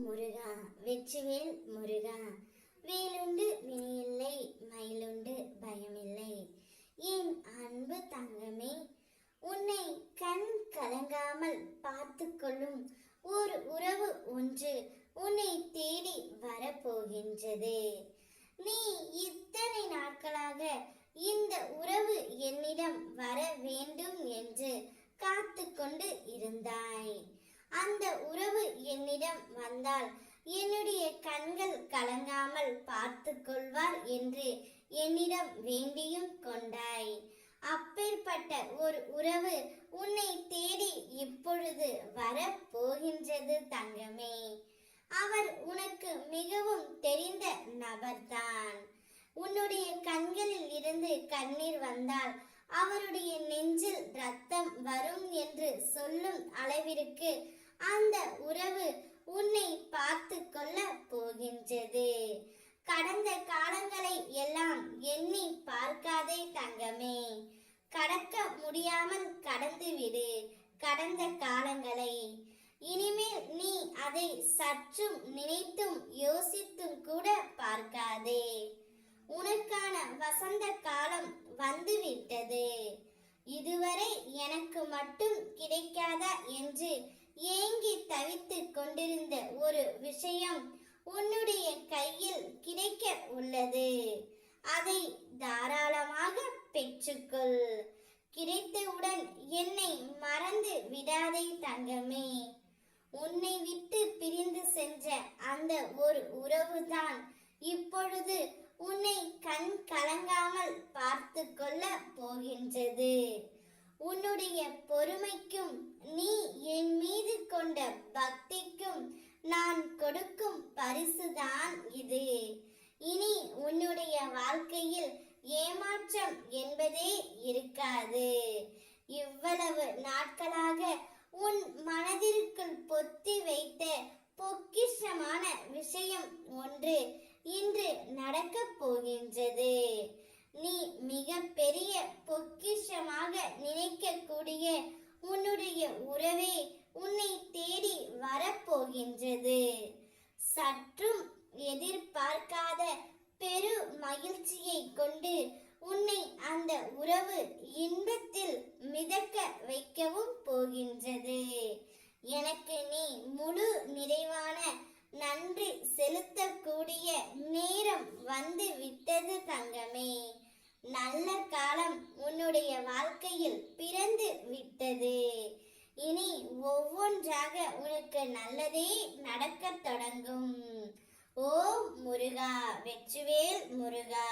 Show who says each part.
Speaker 1: முருகா வெற்றிவேல் முருகா, வேலுண்டு வினையில்லை, மயிலுண்டு பயமில்லை. என் அன்பு தங்கமே, உன்னை கண் கலங்காமல் பார்த்து கொள்ளும் ஒரு உறவு ஒன்று உன்னை தேடி வரப்போகின்றது. நீ இத்தனை நாட்களாக இந்த உறவு என்னிடம் வர வேண்டும் என்று காத்து கொண்டு இருந்தாய். அந்த உறவு என்னிடம் வந்தால் என்னுடைய கண்கள் கலங்காமல் பார்த்து கொள்வார் என்று என்னிடம் வேண்டியும் கொண்டாய். அப்பேற்பட்ட ஒரு உறவு உன்னை தேடி இப்பொழுது வர போகின்றது தங்கமே. அவர் உனக்கு மிகவும் தெரிந்த நபர்தான். உன்னுடைய கண்களில் இருந்து கண்ணீர் வந்தால் அவருடைய நெஞ்சில் ரத்தம் வரும் என்று சொல்லும் அளவிற்கு அந்த உறவு உன்னை பார்த்து கொள்ள போகின்றது. கடந்த காலங்களை எல்லாம் எண்ணி பார்க்காதே தங்கமே. கடக்க முடியாமல் கடந்து விடு கடந்த காலங்களை. இனிமேல் நீ அதை சற்றும் நினைத்தும் யோசித்தும் கூட பார்க்காதே. உனக்கான வசந்த காலம் வந்துவிட்டது. இதுவரை எனக்கு மட்டும் கிடைக்காதா என்று ஏங்கி தவித்து கொண்டிருந்த ஒரு விஷயம் உன்னுடைய கையில் கிடைக்க உள்ளது. அதை தாராளமாக பெற்றுக்கொள். கிடைத்தவுடன் என்னை மறந்து விடாதே தங்கமே. உன்னை விட்டு பிரிந்து சென்ற அந்த ஒரு உறவுதான் இப்பொழுது உன்னை கண் கலங்காமல் பார்த்து கொள்ள போகின்றது. உன்னுடைய பொறுமைக்கும் நீ என் மீது கொண்ட பக்திக்கும் நான் கொடுக்கும் பரிசுதான் இது. இனி உன்னுடைய வாழ்க்கையில் ஏமாற்றம் என்பதே இருக்காது. இவ்வளவு நாட்களாக உன் மனதிற்குள் பொத்தி வைத்த பொக்கிஷமான விஷயம் ஒன்று இன்று நடக்கப் போகின்றது. நீ மிக பெரிய பொக்கிஷமாக நினைக்கக்கூடிய உன்னுடைய உறவே உன்னை தேடி வரப்போகின்றது. சற்றும் எதிர்பார்க்காத பெரு மகிழ்ச்சியை கொண்டு உன்னை அந்த உறவு இன்பத்தில் மிதக்க வைக்கவும் போகின்றது. எனக்கு நீ முழு நிறைவான நன்றி செலுத்தக்கூடிய நேரம் வந்து விட்டது தங்கமே. நல்ல காலம் உன்னுடைய வாழ்க்கையில் பிறந்து விட்டது. இனி ஒவ்வொன்றாக உனக்கு நல்லதே நடக்கத் தொடங்கும். ஓ முருகா, வெற்றிவேல் முருகா.